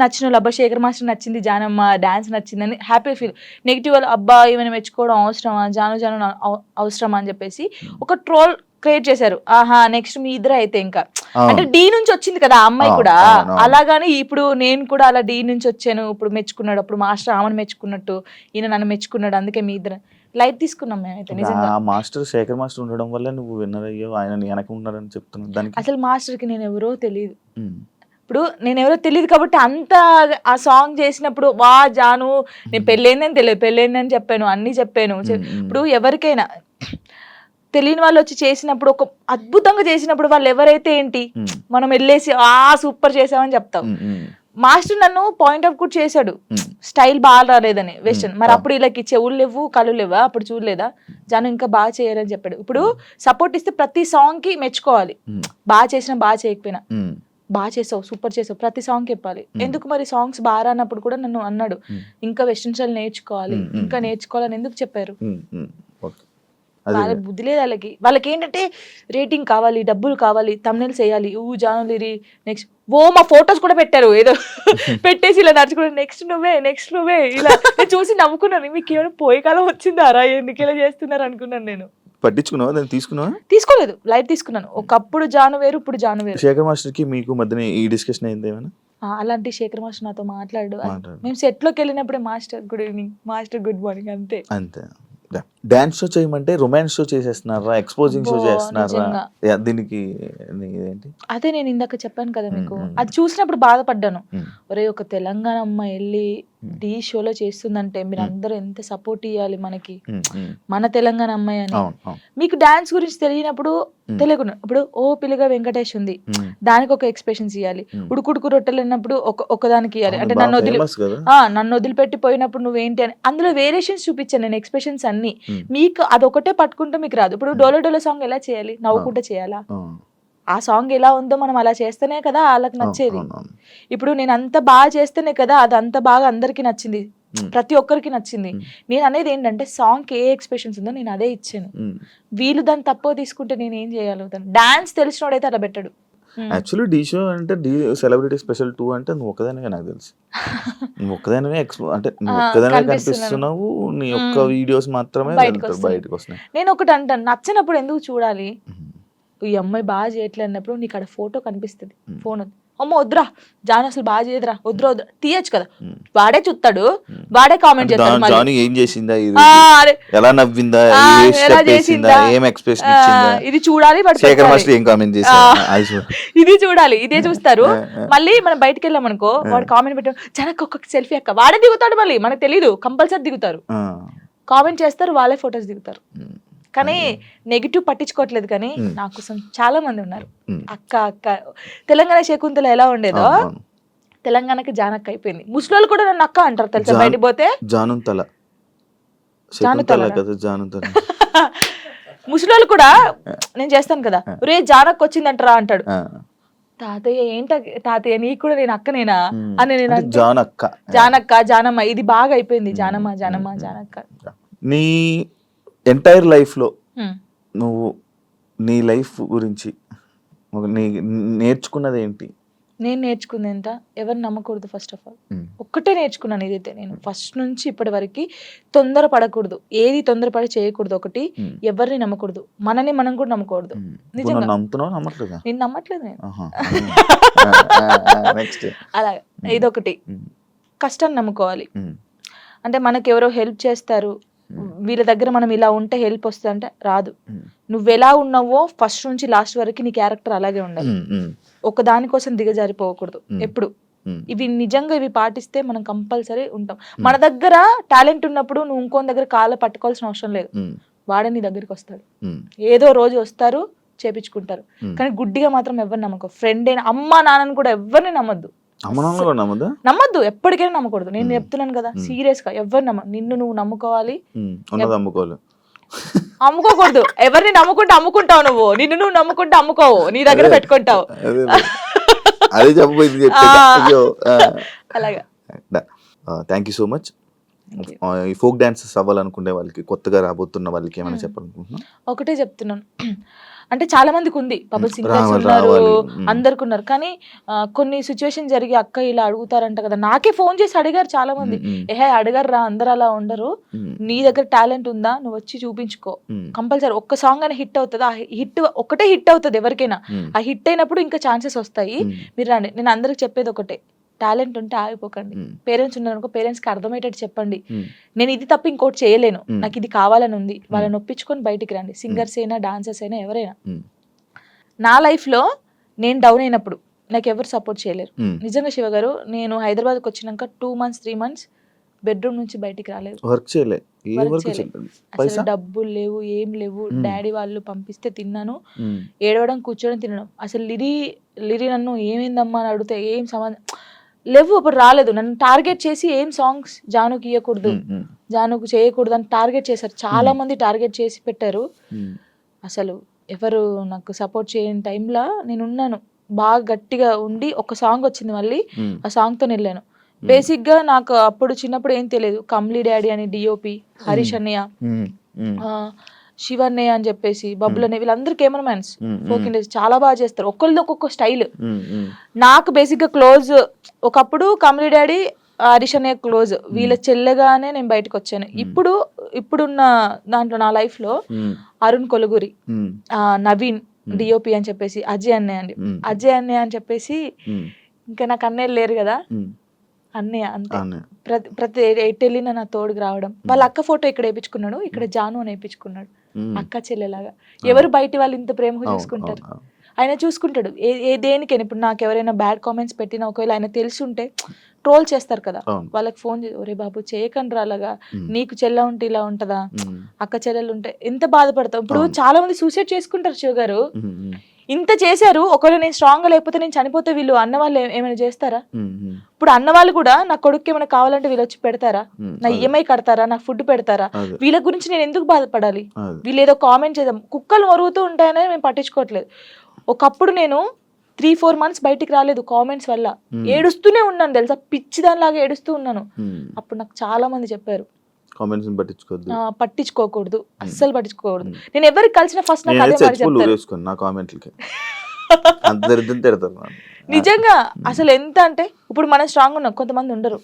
నచ్చిన వాళ్ళు, అబ్బా శేఖర్ మాస్టర్ నచ్చింది, జానమ్మ డాన్స్ నచ్చిందని హ్యాపీ ఫీల్. నెగిటివ్ వాళ్ళు, అబ్బా ఈమెను మెచ్చుకోవడం అవసరమా, జాను అవసరమా అని చెప్పేసి ఒక ట్రోల్ క్రియేట్ చేశారు. ఆహా నెక్స్ట్ మీ ఇద్దరు అయితే ఇంకా అంటే డి నుంచి వచ్చింది కదా ఆ అమ్మాయి కూడా, అలాగాని ఇప్పుడు నేను కూడా అలా డి నుంచి వచ్చాను, ఇప్పుడు మెచ్చుకున్నాడు, అప్పుడు మాస్టర్ ఆమెను మెచ్చుకున్నట్టు ఈయన నన్ను మెచ్చుకున్నాడు, అందుకే మీ ఇద్దరు లైట్ తీసుకున్నాం మేమైతే నిజంగా. మాస్టర్ శేఖర్ మాస్టర్ ఉండడం వల్ల నువ్వు విన్నర్ అయ్యో, ఆయన వెనక ఉన్నారని చెప్తున్నావు. దానికి అసలు మాస్టర్ కి నేను ఎవరో తెలియదు. ఇప్పుడు నేను ఎవరో తెలియదు కాబట్టి అంత ఆ సాంగ్ చేసినప్పుడు వా జాను నేను పెళ్ళైందని తెలియదు, పెళ్ళైందని చెప్పాను, అన్ని చెప్పాను. ఇప్పుడు ఎవరికైనా తెలియని వాళ్ళు వచ్చి చేసినప్పుడు, ఒక అద్భుతంగా చేసినప్పుడు వాళ్ళు ఎవరైతే ఏంటి మనం వెళ్ళేసి సూపర్ చేసామని చెప్తాం. మాస్టర్ నన్ను పాయింట్ అవుట్ కూడా చేశాడు, స్టైల్ బాగా రాలేదని వెస్టర్న్. మరి అప్పుడు వీళ్ళకి చెవులు లేవు కళ్ళు లేవా, అప్పుడు చూడలేదా జాను ఇంకా బాగా చేయాలని చెప్పాడు. ఇప్పుడు సపోర్ట్ ఇస్తే ప్రతి సాంగ్ కి మెచ్చుకోవాలి, బాగా చేసినా బాగా చేయకపోయినా. బాగా చేసావు, సూపర్ చేసావు, ప్రతి సాంగ్ చెప్పాలి. ఎందుకు మరి సాంగ్స్ బాగా రానప్పుడు కూడా నన్ను అన్నాడు ఇంకా వెస్టర్న్ స్టైల్ నేర్చుకోవాలి, ఇంకా నేర్చుకోవాలని ఎందుకు చెప్పారు. వాళ్ళ బుద్ధి లేదు వాళ్ళకి. వాళ్ళకి ఏంటంటే రేటింగ్ కావాలి, డబ్బులు కావాలి, తమ్నెల్స్ వేయాలి, జానులిరి నెక్స్ట్ మా ఫొటోస్ కూడా పెట్టారు ఏదో పెట్టేసి ఇలా నడుచుకుంటారు, నెక్స్ట్ నువ్వే ఇలా. నేను చూసి నవ్వుకున్నాను, మీకు ఏమైనా పోయే కాలం వచ్చిందారా, ఎందుకు ఇలా చేస్తున్నారు అనుకున్నాను. నేను పట్టించుకున్నావా దాన్ని, తీసుకోలేదు, లైట్ తీసుకున్నాను. ఒకప్పుడు జాను వేరు, ఇప్పుడు జాను వేరు. శేఖర్ మాస్టర్ కి మీకు మధ్యన ఈ డిస్కషన్ అయింది ఏమైనా? అలాంటి శేఖర్ మాస్టర్ నాతో మాట్లాడు. మేము సెట్ లోకి వెళ్ళినప్పుడే master good evening, master good morning, అంతే. డాన్స్ షో చేయమంటే రొమాన్స్ షో చేసేస్తున్నారా, ఎక్స్పోజింగ్ షో చేస్తున్నారా, దీనికి ఏంటి? అదే నేను ఇందాక చెప్పాను కదా మీకు, అది చూసినప్పుడు బాధపడ్డాను. ఒరే ఒక తెలంగాణ అమ్మాయి వెళ్ళి డి షోలో చేస్తుందంటే మీరు అందరూ ఎంత సపోర్ట్ ఇవ్వాలి మనకి, మన తెలంగాణ అమ్మాయి అని. మీకు డాన్స్ గురించి తెలియనప్పుడు తెలియకుండా, ఇప్పుడు పిల్లగా వెంకటేష్ ఉంది, దానికి ఒక ఎక్స్ప్రెషన్స్ ఇవ్వాలి. ఉడుకుడుకు రొట్టెలు అన్నప్పుడు ఒకదానికి ఇవ్వాలి. అంటే నన్ను వదిలిపెట్టి పోయినప్పుడు నువ్వేంటి అని అందులో వేరియేషన్స్ చూపించాను నేను, ఎక్స్ప్రెషన్స్ అన్ని. మీకు అదొకటే పట్టుకుంటే మీకు రాదు. ఇప్పుడు డోలో డోలో సాంగ్ ఎలా చేయాలి, నవ్వుకుంటే చేయాలా? ఆ సాంగ్ ఎలా ఉందో మనం అలా చేస్తేనే కదా వాళ్ళకి నచ్చేది. ఇప్పుడు నేను అంత బాగా చేస్తేనే కదా అది అంత బాగా అందరికి నచ్చింది, ప్రతి ఒక్కరికి నచ్చింది. నేను అనేది ఏంటంటే సాంగ్ ఏ ఎక్స్ప్రెషన్స్ ఉందో నేను అదే ఇచ్చాను. వీళ్ళు దాన్ని తక్కువ తీసుకుంటే నేను ఏం చేయగలుగుతాను? డాన్స్ తెలిసినోడైతే అలా పెట్టాడు. యాక్చువల్లీ డి షో అంటే డి సెలబ్రిటీ స్పెషల్ 2 అంటే నువ్వు ఒక్కదానివే, నాకు తెలుసు నువ్వు ఒక్కదానివే, అంటే నువ్వు ఒక్కదానివే కనిపిస్తున్నావు, నీ ఒక్క వీడియోస్ మాత్రమే బయటకు వస్తున్నాయి. నేను ఒకటి అంటాను, నచ్చినప్పుడు ఎందుకు చూడాలి? ఈ అమ్మాయి బాగా చేయట్లేదు అన్నప్పుడు నీకు అక్కడ ఫోటో కనిపిస్తుంది, ఫోన్ అమ్మ వద్దురా జాను అసలు బాగా చేయదురా, వద్దురా తీయచ్చు కదా, వాడే చూస్తాడు, వాడే కామెంట్ చేస్తాడు, జాను ఏం చేసిందా, ఎలా నవ్విందా, ఎలా చేసిందా, ఏం ఎక్స్ప్రెషన్ ఇచ్చిందా, ఇది చూడాలి. శేఖర్ మాస్టర్ ఏం కామెంట్ చేశారు ఇది చూడాలి, ఇదే చూస్తారు. మళ్ళీ మనం బయటకు వెళ్ళాం అనుకో, వాడు కామెంట్ పెట్టాడు జనకు ఒక్కొక్క సెల్ఫీ అక్క, వాడే దిగుతాడు, మళ్ళీ మనకు తెలీదు, కంపల్సరీ దిగుతారు, కామెంట్ చేస్తారు, వాళ్ళే ఫొటోస్ దిగుతారు. కానీ నెగిటివ్ పట్టించుకోవట్లేదు. కానీ నా కోసం చాలా మంది ఉన్నారు. అక్క తెలంగాణ శకుంతల ఎలా ఉండేదో తెలంగాణకి జానక్క అయిపోయింది. ముస్లింలు కూడా నన్ను అక్క అంటారు తెలుసా, బయటికి పోతే ముస్లింలు కూడా నేను చేస్తాను కదా, రే జానక్క వచ్చిందంటారా అంటాడు. తాతయ్య ఏంట తాతయ్య నీకు కూడా నేను అక్కనేనా అని నేను జానక్క జానమ్మ ఇది బాగా అయిపోయింది, జానక్క. నీ ఎంటైర్ లైఫ్లో నువ్వు నీ లైఫ్ గురించి నేర్చుకున్నది ఏంటి? నేను నేర్చుకుంది ఎంత, ఎవరు నమ్మకూడదు. ఫస్ట్ ఆఫ్ ఆల్ ఒక్కటే నేర్చుకున్నాను, ఇదైతే నేను ఫస్ట్ నుంచి ఇప్పటి వరకు తొందర పడకూడదు, ఏది తొందరపడి చేయకూడదు. ఒకటి ఎవరిని నమ్మకూడదు, మనని మనం కూడా నమ్మకూడదు. నిజంగా నేను నమ్మట్లేదు నేను. అలా ఇదొకటి. కష్టాన్ని నమ్ముకోవాలి. అంటే మనకి ఎవరో హెల్ప్ చేస్తారు, వీళ్ళ దగ్గర మనం ఇలా ఉంటే హెల్ప్ వస్తుంది అంటే రాదు. నువ్వు ఎలా ఉన్నావో ఫస్ట్ నుంచి లాస్ట్ వరకు నీ క్యారెక్టర్ అలాగే ఉండాలి. ఒక దానికోసం దిగజారిపోకూడదు ఎప్పుడు. ఇవి నిజంగా ఇవి పాటిస్తే మనం కంపల్సరీ ఉంటాం. మన దగ్గర టాలెంట్ ఉన్నప్పుడు నువ్వు ఇంకో దగ్గర కాళ్ళ పట్టుకోవాల్సిన అవసరం లేదు, వాడే నీ దగ్గరికి వస్తాడు. ఏదో రోజు వస్తారు, చేపించుకుంటారు. కానీ గుడ్డిగా మాత్రం ఎవరిని నమ్మకం. ఫ్రెండ్ అయినా అమ్మ నాన్నని కూడా ఎవరిని నమ్మద్దు, నమ్మద్దు, ఎప్పటికైనా నమ్మకూడదు. నేను చెప్తున్నాను కదా సీరియస్ గా, ఎవరు నిన్ను నువ్వు నమ్ముకోవాలి, అమ్ముకోకూడదు. ఎవరిని నమ్ముకుంటే అమ్ముకుంటావు నువ్వు, నిన్ను నువ్వు నమ్ముకుంటే అమ్ముకోవు, నీ దగ్గర పెట్టుకుంటావు. అలాగా. Thank you so much. ఈ ఫోక్ డాన్సెస్ అవ్వాలనుకునే వాళ్ళకి, కొత్తగా రాబోతున్న వాళ్ళకి ఏమైనా చెప్పాలనుకుంటున్నా? ఒకటే చెప్తున్నాను, అంటే చాలా మందికి ఉంది పాపం సింగర్స్ రావాలి, ఉన్నారు, రావాలి. అందరికి ఉన్నారు. కానీ కొన్ని సిచ్యువేషన్ జరిగి అక్క ఇలా అడుగుతారంట కదా, నాకే ఫోన్ చేసి అడిగారు చాలా మంది. ఏహే అడగరు రా, అందరు అలా ఉండరు, నీ దగ్గర టాలెంట్ ఉందా నువ్వు వచ్చి చూపించుకో, కంపల్సరీ ఒక్క సాంగ్ అని హిట్ అవుతుంది, ఆ హిట్ ఒకటే హిట్ అవుతుంది ఎవరికైనా, ఆ హిట్ అయినప్పుడు ఇంకా ఛాన్సెస్ వస్తాయి, మీరు రండి. నేను అందరికి చెప్పేది ఒకటే, టాలెంట్ ఉంటే ఆగిపోకండి. పేరెంట్స్ ఉన్నారనుకో, పేరెంట్స్ కి అర్థమయ్యేటట్టు చెప్పండి, నేను ఇది తప్ప ఇంకోటి చేయలేను, నాకు ఇది కావాలని ఉంది, వాళ్ళని ఒప్పించుకొని బయటికి రండి. సింగర్స్ అయినా డాన్సర్స్ అయినా ఎవరైనా. నా లైఫ్ లో నేను డౌన్ అయినప్పుడు నాకు ఎవరు సపోర్ట్ చేయలేరు నిజంగా శివ గారు. నేను హైదరాబాద్కి వచ్చినాక 2 months 3 months బెడ్రూమ్ నుంచి బయటికి రాలేదు, వర్క్ చేయలే, ఏ Work వర్క్ చేయలే. చేయలేదు. అసలు పైసా డబ్బులు లేవు, ఏం లేవు. డాడీ వాళ్ళు పంపిస్తే తిన్నాను, ఏడవడం కూర్చోడం తినడం. అసలు లిరి నన్ను ఏమైందమ్మా అని అడిగితే ఏం సంబంధం లేవు, అప్పుడు రాలేదు. నన్ను టార్గెట్ చేసి ఏం సాంగ్స్ జానుకి ఇవ్వకూడదు, జానుకు చేయకూడదు అని టార్గెట్ చేశారు. చాలా మంది టార్గెట్ చేసి పెట్టారు. అసలు ఎవరు నాకు సపోర్ట్ చేయని టైంలో నేను ఉన్నాను, బాగా గట్టిగా ఉండి ఒక సాంగ్ వచ్చింది, మళ్ళీ ఆ సాంగ్తో వెళ్ళాను. బేసిక్ గా నాకు అప్పుడు చిన్నప్పుడు ఏం తెలియదు, కమ్లీ డాడీ అని డిఓపి, హరీష్ అన్నయ్య, శివన్నయ్య అని చెప్పేసి, బబ్బుల్ అన్నయ్య, వీళ్ళందరూ కెమెరామెన్స్ ఫోక్ ఇండస్ట్రీ చాలా బాగా చేస్తారు, ఒక్కరిది ఒక్కొక్క స్టైల్. నాకు బేసిక్ గా క్లోజ్ ఒకప్పుడు కమ్లీ డాడీ, హరీష్ అన్నయ్య క్లోజ్, వీళ్ళ చెల్లెగానే నేను బయటకు వచ్చాను. ఇప్పుడున్న దాంట్లో నా లైఫ్ లో అరుణ్ కొలుగురి, నవీన్ డిఓపి అని చెప్పేసి, అజయ్ అన్నయ్య అండి, అజయ్ అన్నయ్య అని చెప్పేసి, ఇంకా నాకు అన్నయ్య లేరు కదా, అన్నయ్య అంతే. ప్రతి ఎటు వెళ్ళినా నా తోడుకు రావడం. వాళ్ళ అక్క ఫోటో ఇక్కడ వేయించుకున్నాడు, ఇక్కడ జాను అని వేయించుకున్నాడు, అక్క చెల్లెలాగా. ఎవరు బయట వాళ్ళు ఇంత ప్రేమగా చూసుకుంటారు, ఆయన చూసుకుంటాడు. దేనికైనా ఇప్పుడు నాకు ఎవరైనా బ్యాడ్ కామెంట్స్ పెట్టినా, ఒకవేళ ఆయన తెలిసి ఉంటే ట్రోల్ చేస్తారు కదా, వాళ్ళకి ఫోన్ చేసి, ఒరే బాబు చేయకండి అలాగా, నీకు చెల్ల ఉంటే ఇలా ఉంటదా, అక్క చెల్లెలు ఉంటే ఎంత బాధపడతాం. ఇప్పుడు చాలా మంది సూసైడ్ చేసుకుంటారు శివ గారు, ఇంత చేశారు, ఒకవేళ నేను స్ట్రాంగ్ గా లేకపోతే నేను చనిపోతే వీళ్ళు అన్న వాళ్ళు ఏమైనా చేస్తారా? ఇప్పుడు అన్న వాళ్ళు కూడా నా కొడుకు ఏమైనా కావాలంటే వీళ్ళు వచ్చి పెడతారా, నా ఈఎంఐ కడతారా, నాకు ఫుడ్ పెడతారా? వీళ్ళ గురించి నేను ఎందుకు బాధపడాలి? వీళ్ళు ఏదో కామెంట్ చేద్దాం, కుక్కలు మరుగుతూ ఉంటాయని మేము పట్టించుకోవట్లేదు. ఒకప్పుడు నేను 3-4 months బయటికి రాలేదు కామెంట్స్ వల్ల, ఏడుస్తూనే ఉన్నాను తెలుసా, పిచ్చిదానిలాగా ఏడుస్తూ ఉన్నాను. అప్పుడు నాకు చాలా మంది చెప్పారు, పట్టించుకోకూడదు, అస్సలు పట్టించుకోకూడదు. నేను ఎవరికి కలిసిన ఫస్ట్ నాకు అదే మాట చెప్తారు. నిజంగా అసలు ఎంత అంటే, ఇప్పుడు మనం స్ట్రాంగ్ ఉన్నాం, కొంతమంది ఉండరు.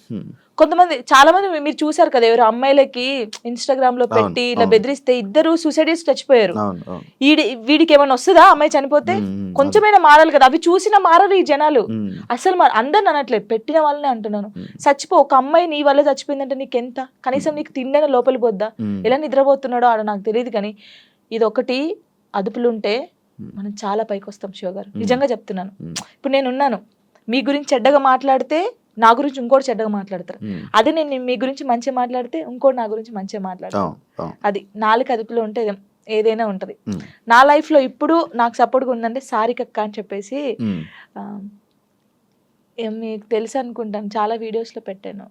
కొంతమంది చాలా మంది మీరు చూసారు కదా, ఎవరు అమ్మాయిలకి ఇన్స్టాగ్రామ్ లో పెట్టి ఇలా బెదిరిస్తే ఇద్దరు సూసైడ్ చేసి చచ్చిపోయారు. వీడికి ఏమైనా వస్తుందా అమ్మాయి చనిపోతే? కొంచెమైనా మారాలి కదా, అవి చూసినా మారరు ఈ జనాలు. అసలు అందరిని అనట్లేదు, పెట్టిన వాళ్ళనే అంటున్నాను. చచ్చిపో, ఒక అమ్మాయి నీ వల్ల చచ్చిపోయిందంటే నీకెంత, కనీసం నీకు తిండైనా లోపలి పోద్దా? ఎలా నిద్రపోతున్నాడో ఆడ నాకు తెలియదు, కానీ ఇది ఒకటి అదుపులుంటే మనం చాలా పైకి వస్తాం శివ గారు, నిజంగా చెప్తున్నాను. ఇప్పుడు నేను ఉన్నాను, మీ గురించి చెడ్డగా మాట్లాడితే నా గురించి ఇంకోటి చెడ్డగా మాట్లాడతారు, అదే నేను మీ గురించి మంచిగా మాట్లాడితే ఇంకోటి నా గురించి మంచిగా మాట్లాడతాను. అది నాలుగు అదుపులో ఉంటే ఏదైనా ఉంటది. నా లైఫ్ లో ఇప్పుడు నాకు సపోర్ట్గా ఉందంటే సారికక్క అని చెప్పేసి, మీకు తెలుసు అనుకుంటాను, చాలా వీడియోస్ లో పెట్టాను.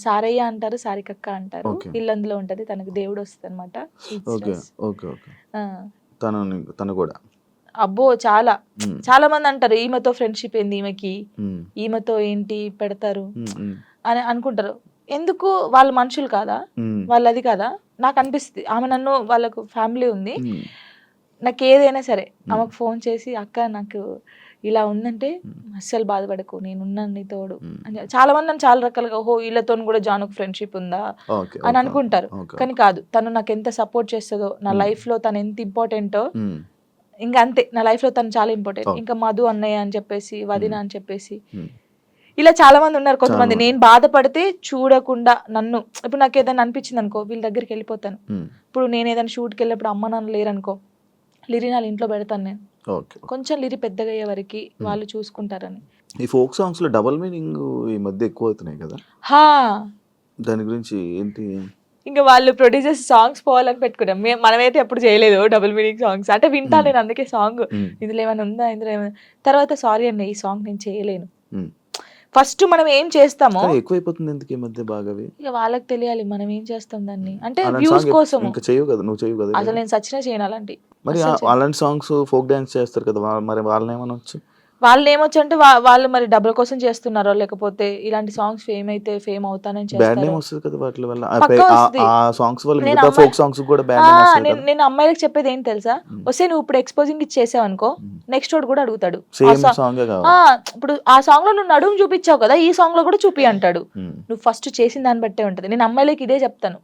సారయ్య అంటారు, సారికక్క అంటారు, ఇల్లు అందులో ఉంటది, తనకు దేవుడు వస్తుంది అనమాట. అబ్బో చాలా చాలా మంది అంటారు, ఈమెతో ఫ్రెండ్షిప్ ఏంది ఈమెకి, ఈమెతో ఏంటి పెడతారు అని అనుకుంటారు. ఎందుకు, వాళ్ళ మనుషులు కాదా, వాళ్ళది కాదా? నాకు అనిపిస్తుంది, ఆమె నన్ను, వాళ్ళకు ఫ్యామిలీ ఉంది, నాకు ఏదైనా సరే ఆమెకు ఫోన్ చేసి, అక్క నాకు ఇలా ఉందంటే అస్సలు బాధపడకు, నేనున్నాను నీ తోడు అని. చాలా మంది నన్ను చాలా రకాలుగా, ఓహో వీళ్ళతో కూడా జానుకు ఫ్రెండ్షిప్ ఉందా అని అనుకుంటారు, కానీ కాదు. తను నాకు ఎంత సపోర్ట్ చేస్తుందో, నా లైఫ్ లో తను ఎంత ఇంపార్టెంటో, ఇంకా అంతే, నా లైఫ్ లో తను చాలా ఇంపార్టెంట్. ఇంకా మధు అన్నయ్య అని చెప్పేసి, వదిన అని చెప్పేసి, ఇలా చాలా మంది ఉన్నారు. కొంతమంది నేను బాధపడితే చూడకుండా నన్ను, ఇప్పుడు నాకు ఏదైనా అనిపించింది అనుకో, వీళ్ళ దగ్గరికి వెళ్ళిపోతాను. ఇప్పుడు నేను ఏదైనా షూట్కి వెళ్ళినప్పుడు అమ్మ నాన్న లేరనుకో, లిరి నా ఇంట్లో పెడతాను నేను, కొంచెం లిరి పెద్దగా అయ్యే వరకు వాళ్ళు చూసుకుంటారని. ఈ ఫోక్ సాంగ్స్ లో డబుల్ మీనింగ్ ఈ మధ్య ఎక్కువ అవుతున్నాయి కదా, దాని గురించి ఏంటి? ఇంకా వాళ్ళు ప్రొడ్యూసర్స్ సాంగ్స్ పోవాలని పెట్టుకున్నాం, మనమైతే ఎప్పుడు చేయలేదు డబుల్ మీనింగ్ సాంగ్స్. అంటే వింటాను నేను, అందుకే సాంగ్ ఇందులో ఏమైనా ఉందా, ఇందులో ఏమైనా, తర్వాత సారీ అన్న ఈ సాంగ్ నేను చేయలేను. ఫస్ట్ మనం ఏం చేస్తామో ఎక్కువైపోతుంది ఎందుకు ఈ మధ్య బాగా, ఇక వాళ్ళకి తెలియాలి మనం ఏం చేస్తాం దాన్ని, అంటే వ్యూస్ కోసం. అసలు నేను సచ్చినా చేయను అలాంటి. మరి అలాంటి సాంగ్స్ ఫోక్ డాన్స్ చేస్తారు కదా, మరి వాళ్ళని ఏమనొచ్చు? వాళ్ళు ఏమొచ్చు అంటే వాళ్ళు మరి డబ్బుల కోసం చేస్తున్నారో లేకపోతే ఇలాంటి సాంగ్స్ ఫేమ్ అవుతానని బ్యాడ్ నేమ్ చేస్తారో. వస్తుంది కదా వాటి వల్ల పక్కా వస్తది. ఆ సాంగ్స్ వల్ల నేను మిగతా ఫోక్ సాంగ్స్ కూడా బ్యాడ్ ఆ, నేమ్ వస్తుంది నేను కదా. నేను అమ్మాయిలకు చెప్పేది ఏం తెలుసా, వస్తే నువ్వు ఇప్పుడు ఎక్స్పోజింగ్ ఇచ్చేసావు అనుకో, నెక్స్ట్ వాడు కూడా అడుగుతాడు సేమ్ సాంగే కావాలి. ఇప్పుడు ఆ సాంగ్ లో నువ్వు నడుము చూపించావు కదా, ఈ సాంగ్ లో కూడా చూపి అంటాడు. నువ్వు ఫస్ట్ చేసిన దాన్ని బట్టే ఉంటది. నేను అమ్మాయిలకి ఇదే చెప్తాను.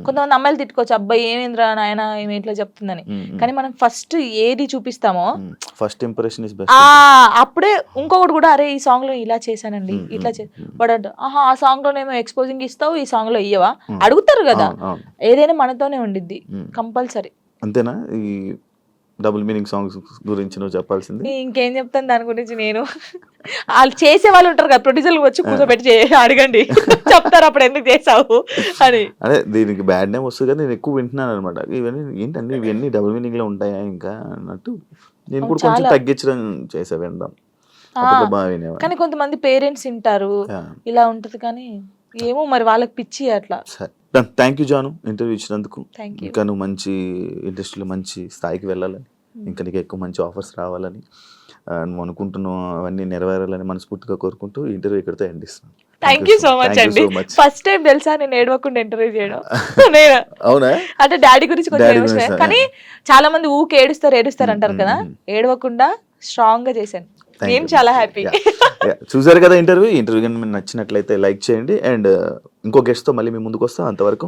కొంతమంది అమ్మాయిలు తిట్టుకోవచ్చు, అబ్బాయి ఏమేంద్రా నాయన ఏమి ఇట్లా చెప్తుందని, కానీ మనం ఫస్ట్ ఏది చూపిస్తామో ఫస్ట్ ఇంప్రెషన్ ఇస్ బెస్ట్. అప్పుడే ఇంకొకటి కూడా, అరే ఈ సాంగ్ లో ఇలా చేశానండి ఇట్లా వాడు ఆహా ఆ సాంగ్ లోనేమో ఎక్స్పోజింగ్ ఇస్తావు, ఈ సాంగ్ లో ఇయ్యవా అడుగుతారు కదా. ఏదైనా మనతోనే ఉండిద్ది కంపల్సరీ. అంతేనా? ఈ డబుల్ మీనింగ్ సాంగ్స్ గురించి నువ్వు చెప్పాల్సింది. ఇంకేం చెప్తాను దాని గురించి నేను. వాళ్ళు చేసే వాళ్ళు ఉంటారు కదా, ప్రొడ్యూసర్లు వచ్చి కూర్చోబెట్టి అడగండి చెప్తారు అప్పుడు ఎందుకు చేసావు అని. అదే దీనికి బ్యాడ్ నేమ్ వస్తుంది కదా, నేను ఎక్కువ వింటున్నాను అనమాట. ఇవన్నీ ఏంటండి, ఇవన్నీ డబుల్ మీనింగ్ లో ఉంటాయా ఇంకా అన్నట్టు నేను కూడా కొంచెం తగ్గించడం చేసా వినడం. బాగా వినేవా. కానీ కొంతమంది పేరెంట్స్ వింటారు ఇలా ఉంటది, కానీ ఏమో మరి వాళ్ళకి పిచ్చి అట్లా. థ్యాంక్ యూ జాను, ఇంటర్వ్యూ ఇచ్చినందుకు. ఇంకా నువ్వు మంచి ఇండస్ట్రీలో మంచి స్థాయికి వెళ్ళాలని, ఇంకా నీకు ఎక్కువ మంచి ఆఫర్స్ రావాలని, నువ్వు అనుకుంటున్నావు అవన్నీ నెరవేరాలని మనస్ఫూర్తిగా కోరుకుంటూ ఈ ఇంటర్వ్యూ ఇక్కడితో ఎండ్ ఇస్తున్నాను. థ్యాంక్ యూ సో మచ్ అండి. ఫస్ట్ టైం తెలుసా నేను ఏడవకుండా ఇంటర్వ్యూ చేయడం. నేను అవునా అంటే డాడీ గురించి కొంచెం ఎమోషనల్, కానీ చాలా మంది ఊకే ఏడుస్తారు అంటారు కదా, ఏడవకుండా స్ట్రాంగ్ గా చేశాను. నేను చాలా హ్యాపీ. చూసారు కదా ఇంటర్వ్యూ కానీ మీకు నచ్చినట్లయితే లైక్ చేయండి. అండ్ ఇంకో గెస్ట్ తో మళ్ళీ మీ ముందుకు వస్తాం. అంతవరకు